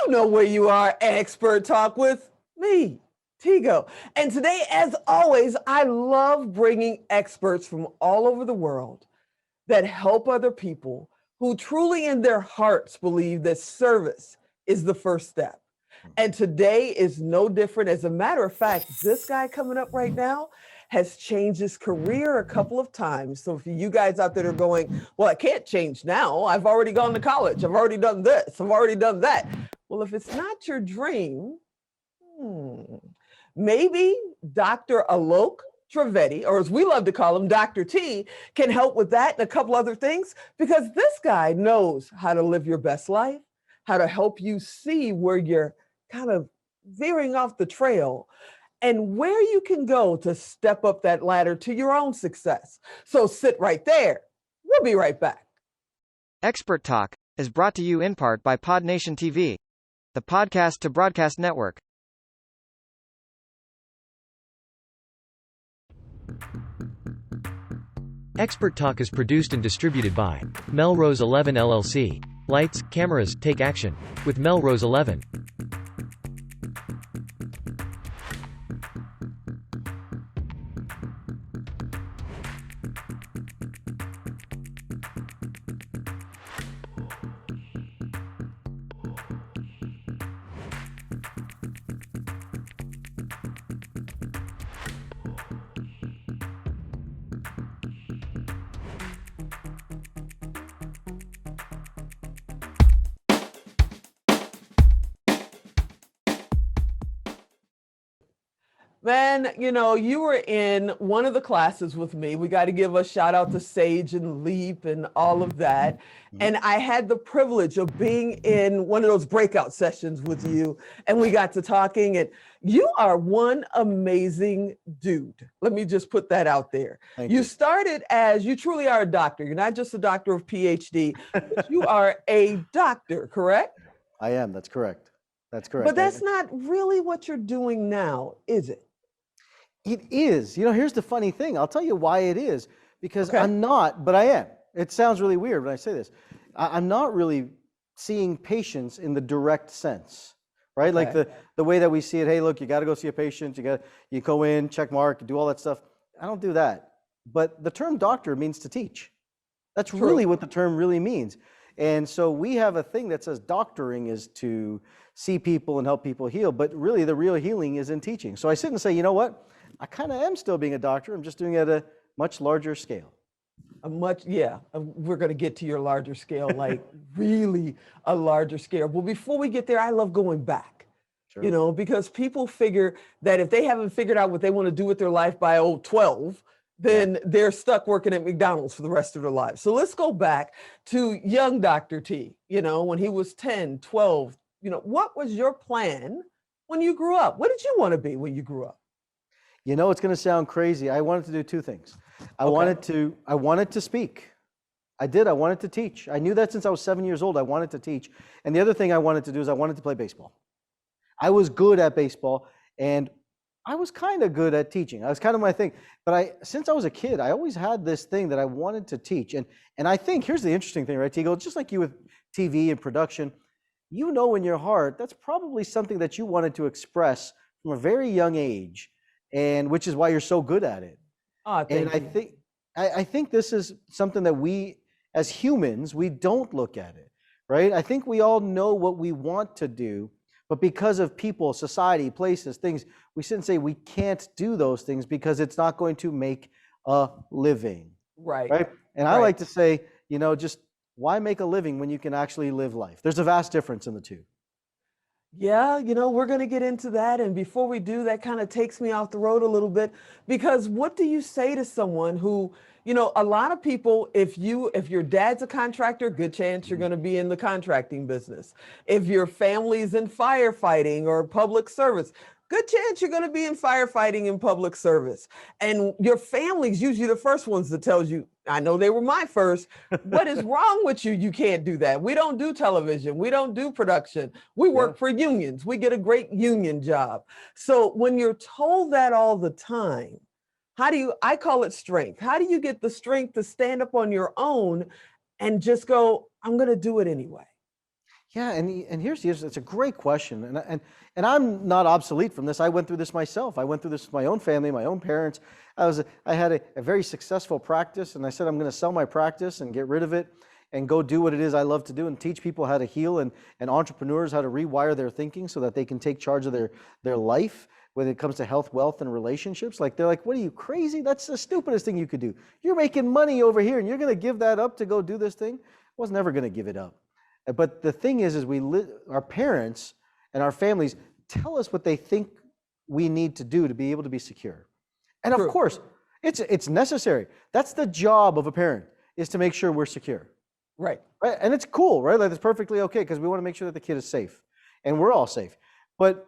You know where you are, Expert Talk with me, Tigo. And today, as always, I love bringing experts from all over the world that help other people who truly in their hearts believe that service is the first step. And today is no different. As a matter of fact, this guy coming up right now has changed his career a couple of times. So for you guys out there are going, well, I can't change now. I've already gone to college. I've already done this. I've already done that. Well, if it's not your dream, maybe Dr. Alok Trivedi, or as we love to call him, Dr. T, can help with that and a couple other things, because this guy knows how to live your best life, how to help you see where you're kind of veering off the trail and where you can go to step up that ladder to your own success. So sit right there. We'll be right back. Expert Talk is brought to you in part by PodNation TV, the podcast to broadcast network. Expert Talk is produced and distributed by Melrose 11 LLC. Lights, cameras, take action with Melrose 11. Man, you know, you were in one of the classes with me. We got to give a shout out to Sage and Leap and all of that. And I had the privilege of being in one of those breakout sessions with you, and we got to talking, and you are one amazing dude. Let me just put that out there. You started as, you truly are a doctor. You're not just a doctor of PhD, but you are a doctor, correct? I am, that's correct. That's correct. But that's not really what you're doing now, is it? It is. You know, here's the funny thing. I'll tell you why it is. Because I'm not, but I am. It sounds really weird when I say this. I'm not really seeing patients in the direct sense, right? Like the way that we see it, hey, look, you got to go see a patient. You go in, check mark, do all that stuff. I don't do that. But the term doctor means to teach. That's really what the term really means. And so we have a thing that says doctoring is to see people and help people heal, but really the real healing is in teaching. So I sit and say, you know what? I kind of am still being a doctor. I'm just doing it at a much larger scale. We're going to get to your larger scale, like really a larger scale. Well, before we get there, I love going back, you know, because people figure that if they haven't figured out what they want to do with their life by 12, then they're stuck working at McDonald's for the rest of their lives. So let's go back to young Dr. T, you know, when he was 10, 12, you know, what was your plan when you grew up? What did you want to be when you grew up? You know, it's going to sound crazy. I wanted to do two things. I wanted to speak. I did. I wanted to teach. I knew that since I was 7 years old. I wanted to teach. And the other thing I wanted to do is I wanted to play baseball. I was good at baseball, and I was kind of good at teaching. I was kind of my thing. But since I was a kid, I always had this thing that I wanted to teach. And I think, here's the interesting thing, right, Tigo? Just like you with TV and production, you know in your heart, that's probably something that you wanted to express from a very young age, and which is why you're so good at it. And I think this is something that we, as humans, we don't look at it, right? I think we all know what we want to do, but because of people, society, places, things, we sit and say we can't do those things because it's not going to make a living. Right? And I like to say, you know, just why make a living when you can actually live life? There's a vast difference in the two. Yeah, you know, we're going to get into that. And before we do, that kind of takes me off the road a little bit, because what do you say to someone who, you know, a lot of people, if your dad's a contractor, good chance you're going to be in the contracting business. If your family's in firefighting or public service, good chance you're going to be in firefighting and public service. And your family's usually the first ones that tells you, I know they were my first, what is wrong with you? You can't do that. We don't do television. We don't do production. We work for unions. We get a great union job. So when you're told that all the time, I call it strength. How do you get the strength to stand up on your own and just go, I'm going to do it anyway? Yeah, and here's it's a great question, and I'm not obsolete from this. I went through this myself. I went through this with my own family, my own parents. I had a very successful practice, and I said I'm going to sell my practice and get rid of it, and go do what it is I love to do, and teach people how to heal, and entrepreneurs how to rewire their thinking so that they can take charge of their life when it comes to health, wealth, and relationships. Like, they're like, what are you, crazy? That's the stupidest thing you could do. You're making money over here, and you're going to give that up to go do this thing? I was never going to give it up. But the thing is our parents and our families tell us what they think we need to do to be able to be secure. And of course, it's necessary. That's the job of a parent, is to make sure we're secure. Right. Right? And it's cool, right? Like, it's perfectly okay, because we want to make sure that the kid is safe, and we're all safe. But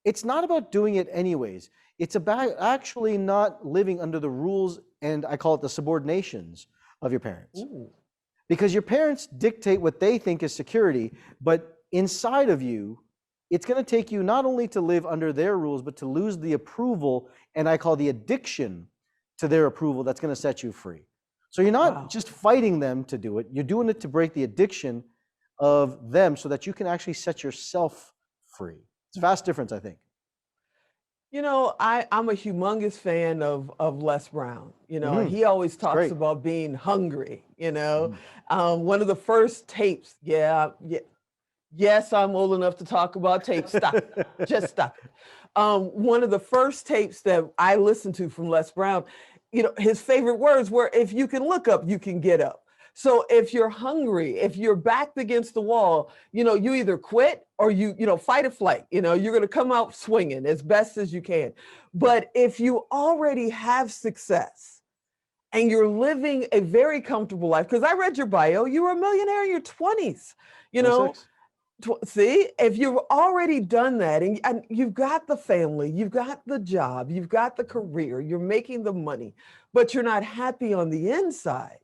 it's not about doing it anyways. It's about actually not living under the rules, and I call it the subordinations of your parents. Ooh. Because your parents dictate what they think is security, but inside of you, it's going to take you not only to live under their rules, but to lose the approval, and I call the addiction to their approval, that's going to set you free. So you're not just fighting them to do it, you're doing it to break the addiction of them so that you can actually set yourself free. It's a vast difference, I think. You know, I'm a humongous fan of Les Brown. You know, he always talks about being hungry, you know. One of the first tapes, yes, I'm old enough to talk about tapes. Stop it. Just stop it. One of the first tapes that I listened to from Les Brown, you know, his favorite words were, if you can look up, you can get up. So if you're hungry, if you're backed against the wall, you know, you either quit or you fight or flight. You know, you're going to come out swinging as best as you can. But if you already have success and you're living a very comfortable life, because I read your bio, you were a millionaire in your 20s, you know. See, if you've already done that, and you've got the family, you've got the job, you've got the career, you're making the money, but you're not happy on the inside.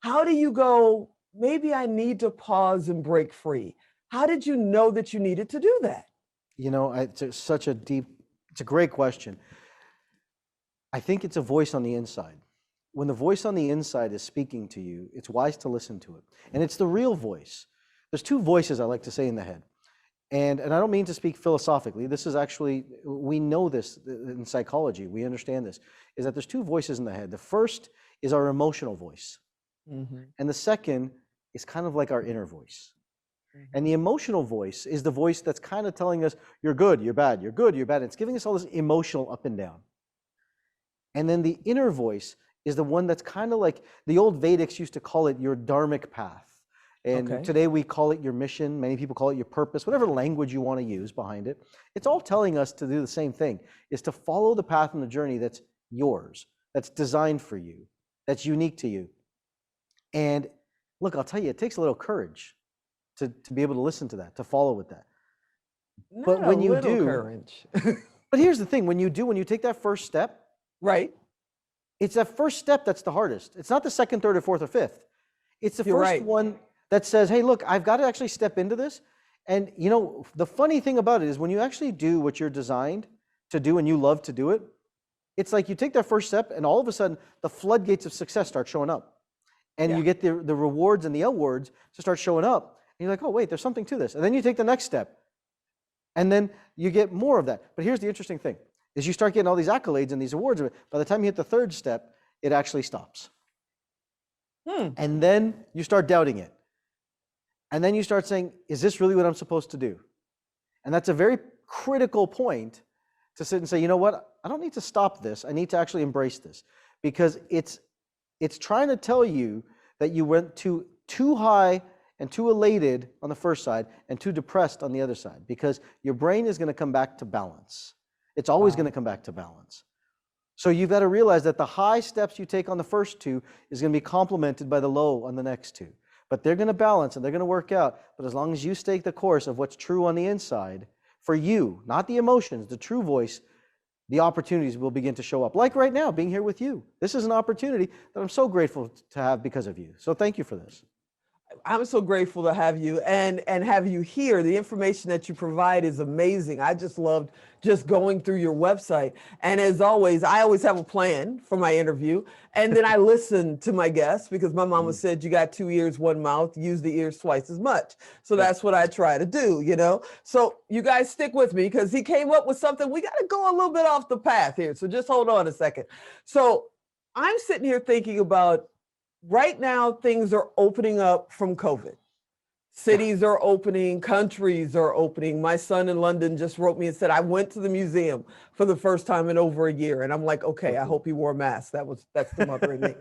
How do you go, maybe I need to pause and break free? How did you know that you needed to do that? You know, it's a great question. I think it's a voice on the inside. When the voice on the inside is speaking to you, it's wise to listen to it. And it's the real voice. There's two voices, I like to say, in the head. And I don't mean to speak philosophically. This is actually, we know this in psychology. We understand this, is that there's two voices in the head. The first is our emotional voice. And the second is kind of like our inner voice. And the emotional voice is the voice that's kind of telling us, you're good, you're bad, you're good, you're bad. It's giving us all this emotional up and down. And then the inner voice is the one that's kind of like, the old Vedics used to call it your dharmic path. And today we call it your mission. Many people call it your purpose, whatever language you want to use behind it. It's all telling us to do the same thing, is to follow the path and the journey that's yours, that's designed for you, that's unique to you. And look, I'll tell you, it takes a little courage to be able to listen to that, to follow with that. But when you do, courage. but here's the thing, when you take that first step, right? It's that first step that's the hardest. It's not the second, third, or fourth, or fifth. It's the first one that says, hey, look, I've got to actually step into this. And you know, the funny thing about it is when you actually do what you're designed to do and you love to do it, it's like you take that first step and all of a sudden the floodgates of success start showing up. And you get the rewards and the awards to start showing up. And you're like, oh, wait, there's something to this. And then you take the next step. And then you get more of that. But here's the interesting thing, is you start getting all these accolades and these awards. By the time you hit the third step, it actually stops. And then you start doubting it. And then you start saying, is this really what I'm supposed to do? And that's a very critical point to sit and say, you know what? I don't need to stop this. I need to actually embrace this. Because it's trying to tell you that you went too high and too elated on the first side and too depressed on the other side, because your brain is going to come back to balance. It's always going to come back to balance. So you've got to realize that the high steps you take on the first two is going to be complemented by the low on the next two. But they're going to balance and they're going to work out. But as long as you stay the course of what's true on the inside, for you, not the emotions, the true voice, the opportunities will begin to show up. Like right now, being here with you. This is an opportunity that I'm so grateful to have because of you. So thank you for this. I'm so grateful to have you and have you here. The information that you provide is amazing. I just loved just going through your website. And as always, I always have a plan for my interview. And then I listen to my guests because my mama said, you got 2 ears, 1 mouth, use the ears twice as much. So that's what I try to do, you know? So you guys stick with me because he came up with something. We got to go a little bit off the path here. So just hold on a second. So I'm sitting here thinking about right now, things are opening up from COVID. Cities are opening, countries are opening. My son in London just wrote me and said, I went to the museum for the first time in over a year. And I'm like, okay, I hope he wore a mask. That's the mother in me.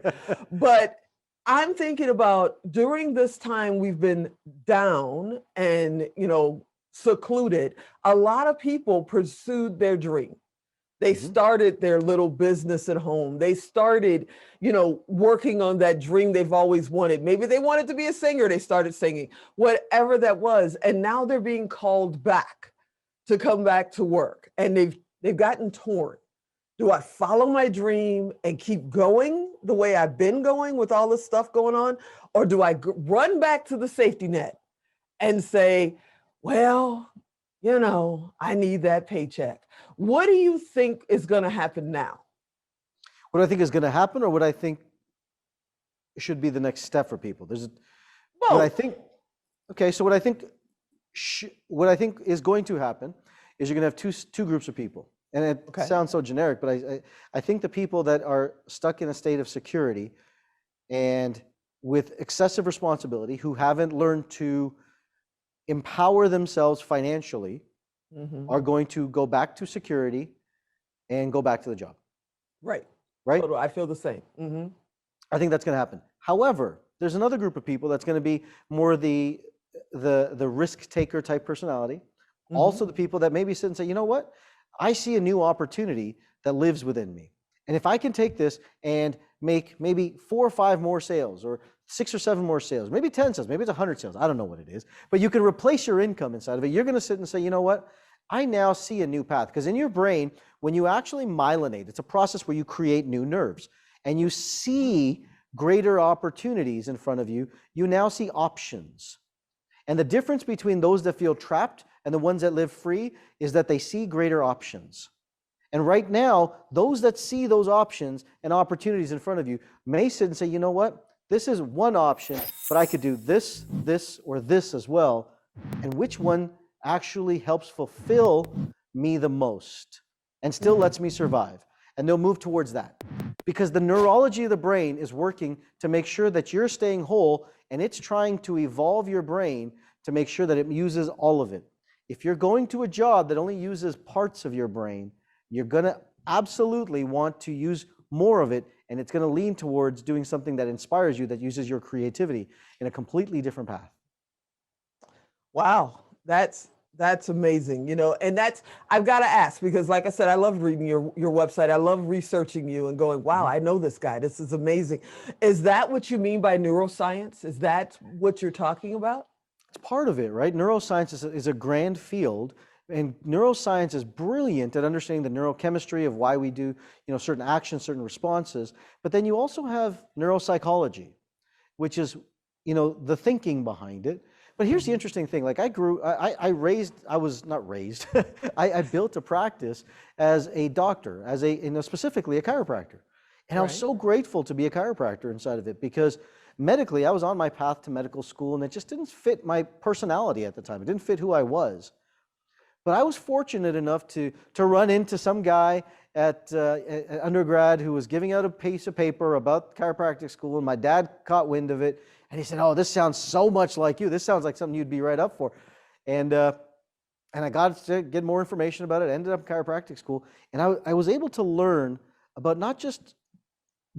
But I'm thinking about during this time we've been down and, secluded, a lot of people pursued their dream. They started their little business at home. They started, working on that dream they've always wanted. Maybe they wanted to be a singer. They started singing, whatever that was. And now they're being called back to come back to work. And they've gotten torn. Do I follow my dream and keep going the way I've been going with all this stuff going on? Or do I run back to the safety net and say, well, I need that paycheck? What do you think is going to happen now? What I think is going to happen, or what I think should be the next step for people? What I think. Okay, so what I think is going to happen is you're going to have two groups of people, and it sounds so generic, but I think the people that are stuck in a state of security and with excessive responsibility, who haven't learned to empower themselves financially, are going to go back to security and go back to the job. Right. Right? I feel the same. I think that's going to happen. However, there's another group of people that's going to be more the risk taker type personality. Also the people that maybe sit and say, you know what? I see a new opportunity that lives within me. And if I can take this and make maybe 4 or 5 more sales, or 6 or 7 more sales, maybe 10 sales, maybe it's 100 sales, I don't know what it is, but you can replace your income inside of it. You're going to sit and say, you know what? I now see a new path. Because in your brain, when you actually myelinate, it's a process where you create new nerves and you see greater opportunities in front of you. You now see options. And the difference between those that feel trapped and the ones that live free is that they see greater options. And right now, those that see those options and opportunities in front of you may sit and say, you know what? This is one option, but I could do this, this, or this as well. And which one actually helps fulfill me the most and still lets me survive? And they'll move towards that. Because the neurology of the brain is working to make sure that you're staying whole, and it's trying to evolve your brain to make sure that it uses all of it. If you're going to a job that only uses parts of your brain, you're going to absolutely want to use more of it, and it's going to lean towards doing something that inspires you, that uses your creativity in a completely different path. Wow, that's amazing, and I've got to ask, because like I said, I love reading your website. I love researching you and going, wow, I know this guy. This is amazing. Is that what you mean by neuroscience? Is that what you're talking about? It's part of it, right? Neuroscience is a grand field. And neuroscience is brilliant at understanding the neurochemistry of why we do, certain actions, certain responses. But then you also have neuropsychology, which is, the thinking behind it. But here's the interesting thing. Like I built a practice as a doctor, specifically a chiropractor. And I was so grateful to be a chiropractor inside of it, because medically I was on my path to medical school, and it just didn't fit my personality at the time. It didn't fit who I was. But I was fortunate enough to run into some guy at undergrad who was giving out a piece of paper about chiropractic school, and my dad caught wind of it, and he said, "Oh, this sounds so much like you. This sounds like something you'd be right up for." And I got to get more information about it. Ended up in chiropractic school, and I was able to learn about not just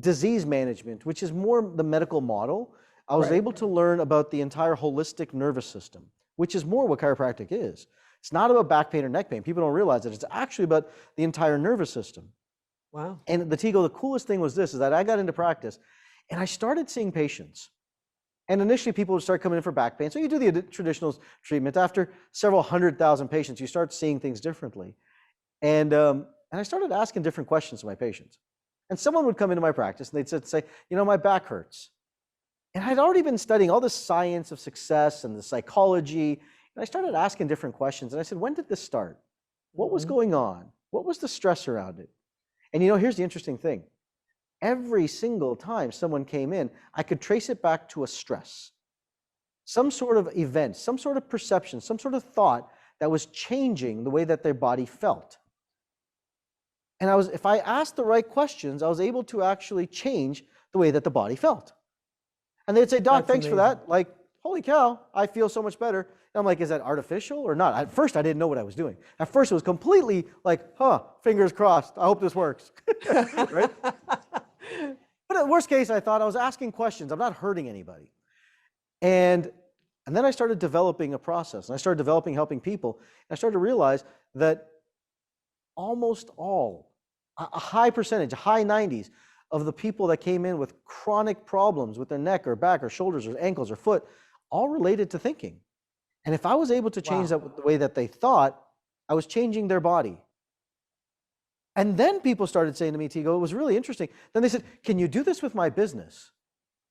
disease management, which is more the medical model. I was able to learn about the entire holistic nervous system, which is more what chiropractic is. It's not about back pain or neck pain. People don't realize that. It's actually about the entire nervous system. Wow. And the coolest thing was this, is that I got into practice and I started seeing patients. And initially people would start coming in for back pain. So you do the traditional treatment. After several 100,000 patients, you start seeing things differently. And I started asking different questions to my patients. And someone would come into my practice and they'd say, my back hurts. And I'd already been studying all the science of success and the psychology. And I started asking different questions. And I said, when did this start? What was going on? What was the stress around it? And here's the interesting thing. Every single time someone came in, I could trace it back to a stress. Some sort of event, some sort of perception, some sort of thought that was changing the way that their body felt. And if I asked the right questions, I was able to actually change the way that the body felt. And they'd say, Doc, thanks for that. Like, holy cow, I feel so much better. And I'm like, is that artificial or not? At first, I didn't know what I was doing. At first, it was completely like, fingers crossed. I hope this works. Right? But at worst case, I thought I was asking questions. I'm not hurting anybody. And then I started developing a process. And I started developing helping people. And I started to realize that almost all, a high percentage, a high 90s of the people that came in with chronic problems with their neck or back or shoulders or ankles or foot, all related to thinking. And if I was able to change that with the way that they thought, I was changing their body. And then people started saying to me, Tigo, it was really interesting. Then they said, can you do this with my business?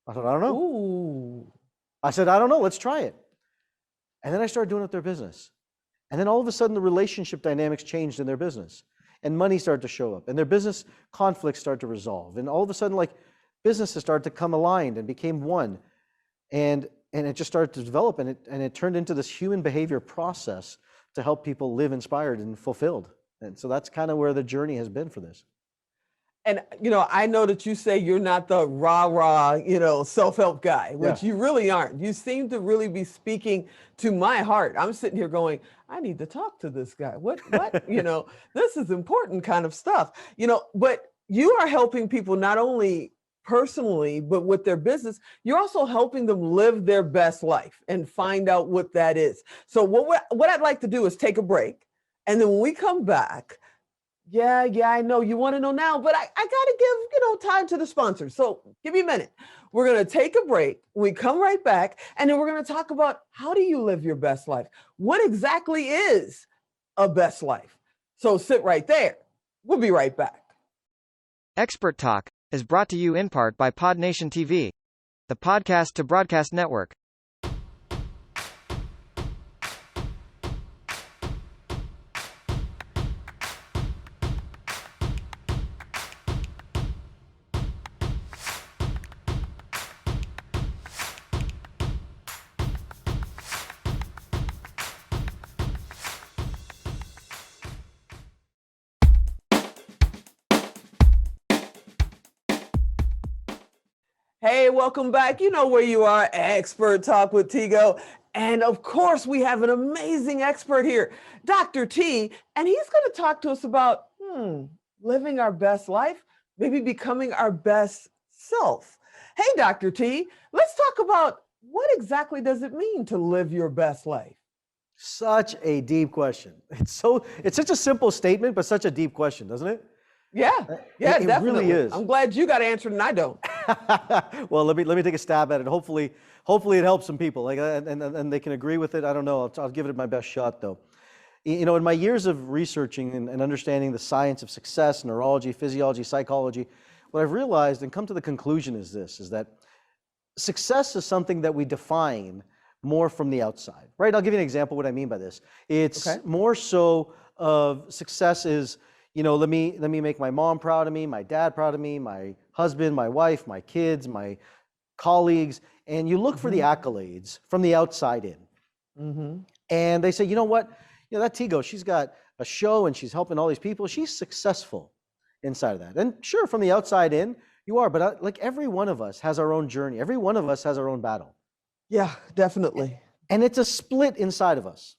I said, I don't know. Ooh. I said, I don't know, let's try it. And then I started doing it with their business. And then all of a sudden the relationship dynamics changed in their business. And money started to show up. And their business conflicts started to resolve. And all of a sudden, like, businesses started to come aligned and became one. And it just started to develop. And it turned into this human behavior process to help people live inspired and fulfilled. And so that's kind of where the journey has been for this. And, I know that you say you're not the rah-rah, self-help guy, which you really aren't. You seem to really be speaking to my heart. I'm sitting here going, I need to talk to this guy. What, this is important kind of stuff, but you are helping people not only personally, but with their business. You're also helping them live their best life and find out what that is. So what I'd like to do is take a break. And then when we come back, yeah, I know you want to know now, but I got to give, time to the sponsors. So give me a minute. We're going to take a break. We come right back, and then we're going to talk about how do you live your best life? What exactly is a best life? So sit right there. We'll be right back. Expert Talk is brought to you in part by PodNation TV, the podcast to broadcast network. Hey, welcome back. You know where you are, Expert Talk with Tigo. And of course, we have an amazing expert here, Dr. T, and he's going to talk to us about living our best life, maybe becoming our best self. Hey, Dr. T, let's talk about what exactly does it mean to live your best life? Such a deep question. It's such a simple statement, but such a deep question, doesn't it? Yeah, it definitely. Really is. I'm glad you got answered and I don't. Well, let me take a stab at it. Hopefully it helps some people. And they can agree with it. I don't know. I'll give it my best shot, though. In my years of researching and understanding the science of success, neurology, physiology, psychology, what I've realized and come to the conclusion is that success is something that we define more from the outside, right? I'll give you an example of what I mean by this. It's more so of success is, let me make my mom proud of me, my dad proud of me, my husband, my wife, my kids, my colleagues, and you look for the accolades from the outside in. And they say, you know what? That Tigo, she's got a show and she's helping all these people. She's successful inside of that. And sure, from the outside in, you are, but like every one of us has our own journey. Every one of us has our own battle. Yeah, definitely. And it's a split inside of us.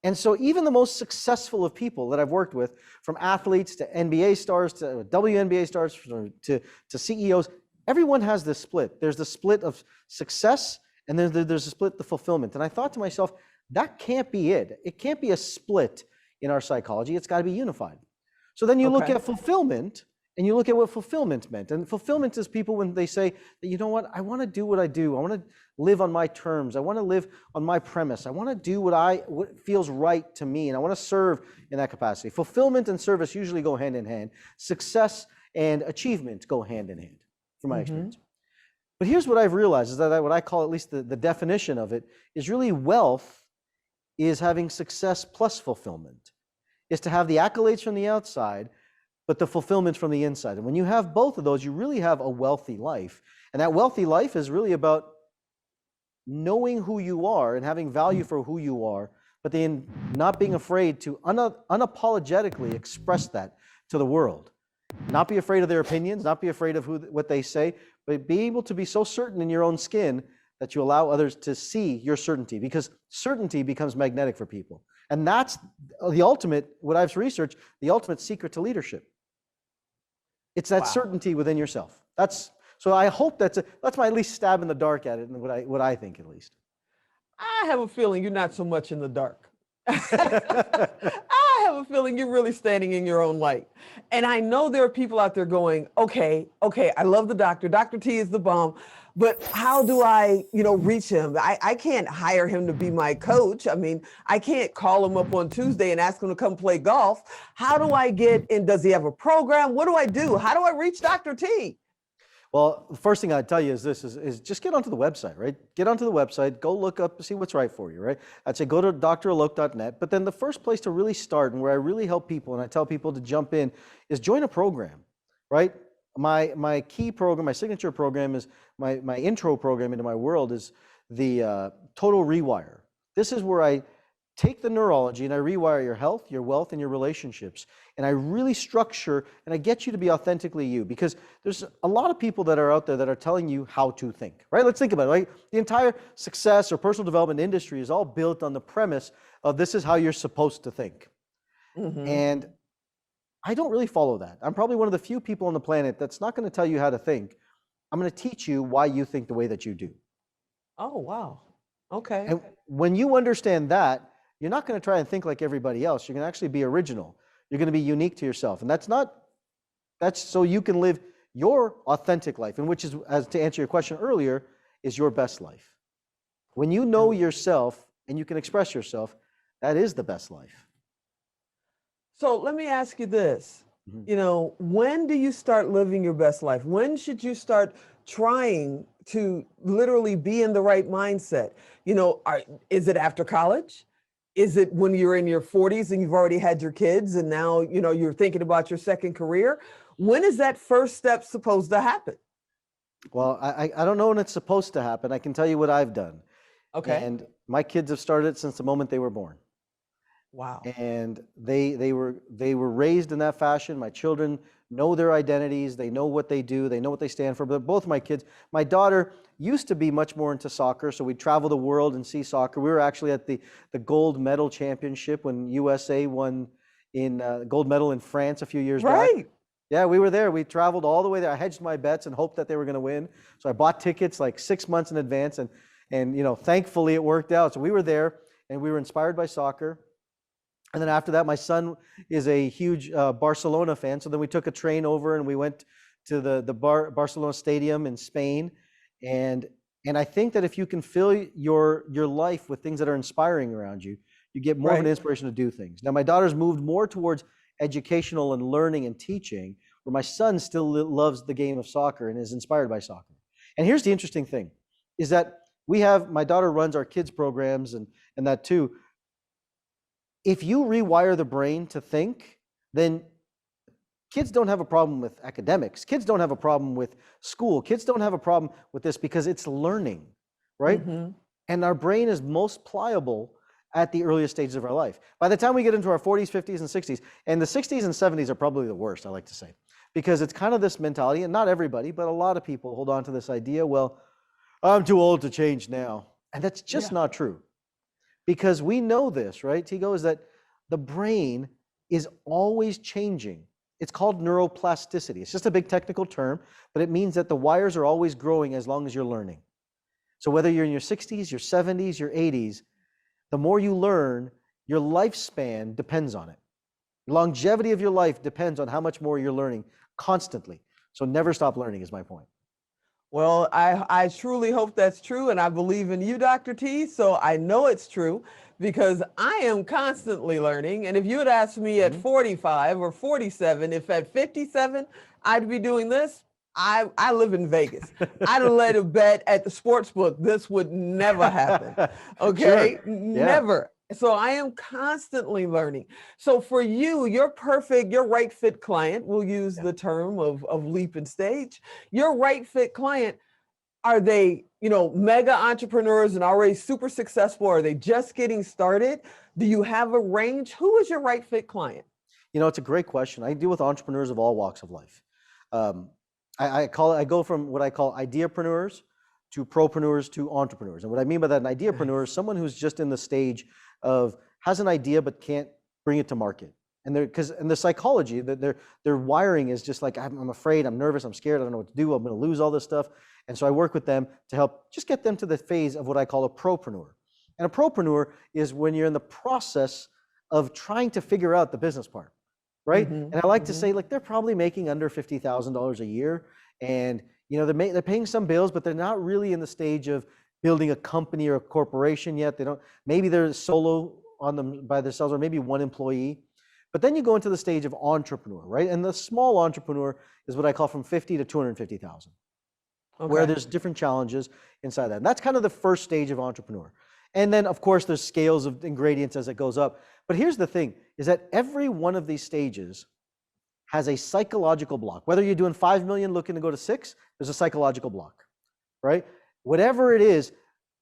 And so even the most successful of people that I've worked with, from athletes to NBA stars to WNBA stars to CEOs, everyone has this split. There's the split of success, and then there's a split, the fulfillment. And I thought to myself, that can't be it. It can't be a split in our psychology. It's got to be unified. So then you look at fulfillment, and you look at what fulfillment meant. And fulfillment is people when they say, you know what, I want to do what I do. I want to live on my terms. I want to live on my premise. I want to do what feels right to me, and I want to serve in that capacity. Fulfillment and service usually go hand in hand. Success and achievement go hand in hand, from my experience. But here's what I've realized is that what I call, at least the definition of it, is really wealth is having success plus fulfillment. Is to have the accolades from the outside, but the fulfillment from the inside. And when you have both of those, you really have a wealthy life. And that wealthy life is really about knowing who you are and having value for who you are, but then not being afraid to unapologetically express that to the world. Not be afraid of their opinions, not be afraid of what they say, but be able to be so certain in your own skin that you allow others to see your certainty, because certainty becomes magnetic for people. And that's the ultimate, what I've researched, the ultimate secret to leadership. It's that certainty within yourself. So I hope that's my at least stab in the dark at it, and what I think at least. I have a feeling you're not so much in the dark. I have a feeling you're really standing in your own light. And I know there are people out there going, okay, I love the doctor. Dr. T is the bomb, but how do I, reach him? I can't hire him to be my coach. I mean, I can't call him up on Tuesday and ask him to come play golf. How do I get in? Does he have a program? What do I do? How do I reach Dr. T? Well, the first thing I'd tell you is this, is just get onto the website, right? Get onto the website, go look up, see what's right for you, right? I'd say go to dralok.net, but then the first place to really start and where I really help people and I tell people to jump in is join a program, right? My key program, my signature program is my intro program into my world is the Total Rewire. This is where I take the neurology and I rewire your health, your wealth, and your relationships. And I really structure and I get you to be authentically you, because there's a lot of people that are out there that are telling you how to think, right? Let's think about it, right? The entire success or personal development industry is all built on the premise of this is how you're supposed to think. Mm-hmm. And I don't really follow that. I'm probably one of the few people on the planet that's not going to tell you how to think. I'm going to teach you why you think the way that you do. Oh, wow. Okay. And when you understand that, you're not going to try and think like everybody else. You're going to actually be original. You're going to be unique to yourself. And that's so you can live your authentic life, and which is, as to answer your question earlier, is your best life. When you know yourself and you can express yourself, that is the best life. So let me ask you this. Mm-hmm. When do you start living your best life? When should you start trying to literally be in the right mindset? Is it after college? Is it when you're in your 40s and you've already had your kids and now, you're thinking about your second career? When is that first step supposed to happen? Well, I don't know when it's supposed to happen. I can tell you what I've done. Okay. And my kids have started since the moment they were born. Wow. And they were raised in that fashion. My children know their identities. They know what they do. They know what they stand for. But both my kids, my daughter used to be much more into soccer. So we'd travel the world and see soccer. We were actually at the gold medal championship when USA won in gold medal in France a few years back. Yeah, we were there. We traveled all the way there. I hedged my bets and hoped that they were going to win. So I bought tickets like 6 months in advance, and thankfully it worked out. So we were there and we were inspired by soccer. And then after that, my son is a huge Barcelona fan. So then we took a train over and we went to the Barcelona stadium in Spain. And I think that if you can fill your life with things that are inspiring around you, you get more of an inspiration to do things. Now, my daughter's moved more towards educational and learning and teaching, where my son still loves the game of soccer and is inspired by soccer. And here's the interesting thing, is that my daughter runs our kids programs and that too. If you rewire the brain to think, then kids don't have a problem with academics. Kids don't have a problem with school. Kids don't have a problem with this because it's learning, right? Mm-hmm. And our brain is most pliable at the earliest stages of our life. By the time we get into our 40s, 50s, and 60s, and the 60s and 70s are probably the worst, I like to say, because it's kind of this mentality, and not everybody, but a lot of people hold on to this idea, well, I'm too old to change now. And that's just not true. Because we know this, right, Tigo, is that the brain is always changing. It's called neuroplasticity. It's just a big technical term, but it means that the wires are always growing as long as you're learning. So whether you're in your 60s, your 70s, your 80s, the more you learn, your lifespan depends on it. The longevity of your life depends on how much more you're learning constantly. So never stop learning is my point. Well, I truly hope that's true, and I believe in you, Dr. T, so I know it's true because I am constantly learning. And if you had asked me at 45 or 47, if at 57 I'd be doing this, I live in Vegas. I'd have laid a bet at the sports book. This would never happen. Okay. Sure. Never. So I am constantly learning. So for you, your right fit client, we'll use the term of leap and stage. Your right fit client, are they, mega entrepreneurs and already super successful? Are they just getting started? Do you have a range? Who is your right fit client? It's a great question. I deal with entrepreneurs of all walks of life. I go from what I call ideapreneurs to propreneurs to entrepreneurs. And what I mean by that, an ideapreneur is someone who's just in the stage of has an idea but can't bring it to market. And the psychology, their wiring is just like, I'm afraid, I'm nervous, I'm scared, I don't know what to do, I'm going to lose all this stuff. And so I work with them to help just get them to the phase of what I call a propreneur. And a propreneur is when you're in the process of trying to figure out the business part, right? And I like to say, like, they're probably making under $50,000 a year, and they're paying some bills, but they're not really in the stage of building a company or a corporation yet. Maybe they're solo on them by themselves, or maybe one employee. But then you go into the stage of entrepreneur, right? And the small entrepreneur is what I call from 50 to 250,000, where there's different challenges inside that. And that's kind of the first stage of entrepreneur. And then, of course, there's scales of ingredients as it goes up. But here's the thing, is that every one of these stages has a psychological block. Whether you're doing 5 million looking to go to 6, there's a psychological block, right? Whatever it is,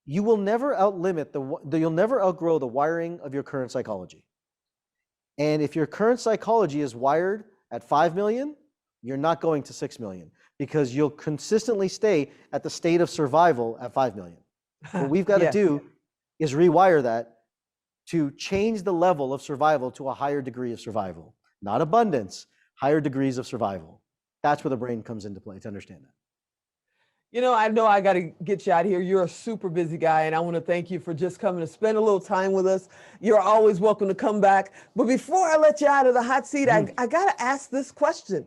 you will never you'll never outgrow the wiring of your current psychology. And if your current psychology is wired at 5 million, you're not going to 6 million, because you'll consistently stay at the state of survival at 5 million. What we've got to do is rewire that to change the level of survival to a higher degree of survival. Not abundance, higher degrees of survival. That's where the brain comes into play, to understand that. I know I got to get you out of here. You're a super busy guy, and I want to thank you for just coming to spend a little time with us. You're always welcome to come back. But before I let you out of the hot seat, I got to ask this question.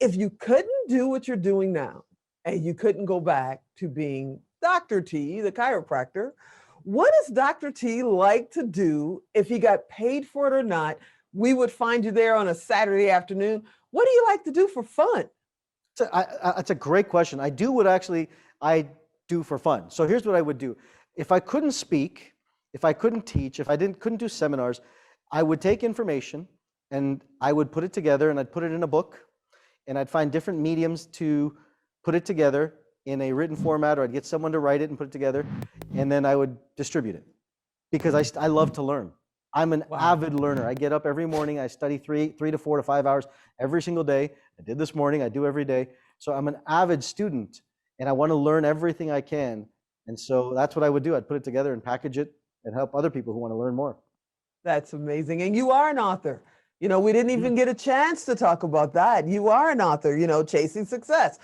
If you couldn't do what you're doing now, and you couldn't go back to being Dr. T, the chiropractor, what does Dr. T like to do if he got paid for it or not? We would find you there on a Saturday afternoon. What do you like to do for fun? That's a great question. I do what I do for fun. So here's what I would do. If I couldn't speak, if I couldn't teach, if I couldn't do seminars, I would take information and I would put it together, and I'd put it in a book, and I'd find different mediums to put it together in a written format, or I'd get someone to write it and put it together, and then I would distribute it, because I love to learn. I'm an avid learner. I get up every morning, I study 3 to 4 to 5 hours every single day. I did this morning, I do every day. So I'm an avid student, and I want to learn everything I can. And so that's what I would do. I'd put it together and package it and help other people who want to learn more. That's amazing. And you are an author. We didn't even get a chance to talk about that. You are an author, Chasing Success.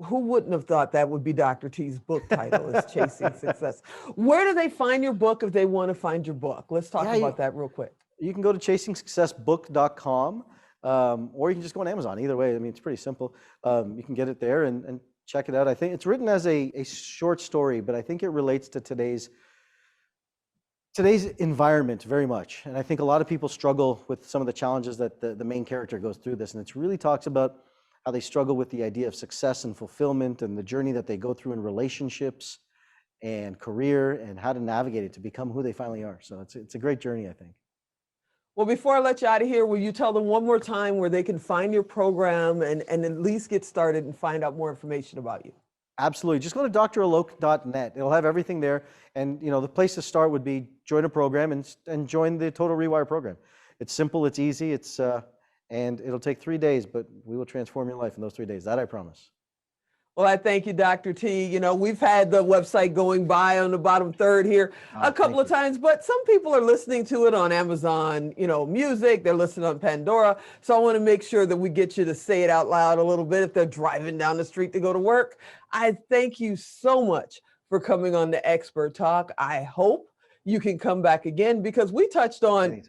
Who wouldn't have thought that would be Dr. T's book title, is Chasing Success? Where do they find your book if they want to find your book? Let's talk about that real quick. You can go to chasingsuccessbook.com, or you can just go on Amazon. Either way, I mean, it's pretty simple. You can get it there and check it out. I think it's written as a short story, but I think it relates to today's environment very much. And I think a lot of people struggle with some of the challenges that the main character goes through this. And it really talks about how they struggle with the idea of success and fulfillment, and the journey that they go through in relationships and career, and how to navigate it to become who they finally are. So it's a great journey, I think. Well, before I let you out of here, will you tell them one more time where they can find your program and at least get started and find out more information about you? Absolutely. Just go to dralok.net. It'll have everything there. And the place to start would be join a program and join the Total Rewire program. It's simple, it's easy, and it'll take 3 days, but we will transform your life in those 3 days. That I promise. Well, I thank you, Dr. T. We've had the website going by on the bottom third here a couple of times, but some people are listening to it on Amazon, Music, they're listening on Pandora. So I want to make sure that we get you to say it out loud a little bit if they're driving down the street to go to work. I thank you so much for coming on the Expert Talk. I hope you can come back again, because we touched on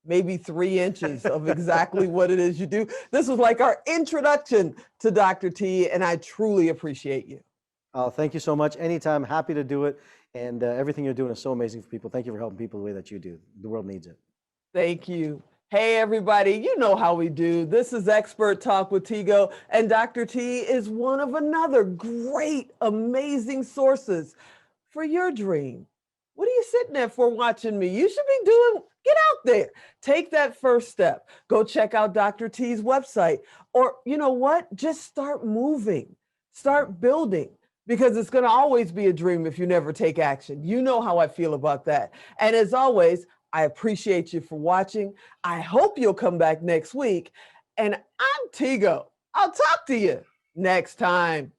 maybe 3 inches of exactly what it is you do. This was like our introduction to Dr. T, and I truly appreciate you. Oh, thank you so much. Anytime, happy to do it. And everything you're doing is so amazing for people. Thank you for helping people the way that you do. The world needs it. Thank you. Hey, everybody, you know how we do. This is Expert Talk with Tigo, and Dr. T is one of another great, amazing sources for your dream. What are you sitting there for watching me? You should be get out there. Take that first step. Go check out Dr. T's website. Or you know what? Just start moving, start building, because it's going to always be a dream if you never take action. You know how I feel about that. And as always, I appreciate you for watching. I hope you'll come back next week. And I'm Tigo. I'll talk to you next time.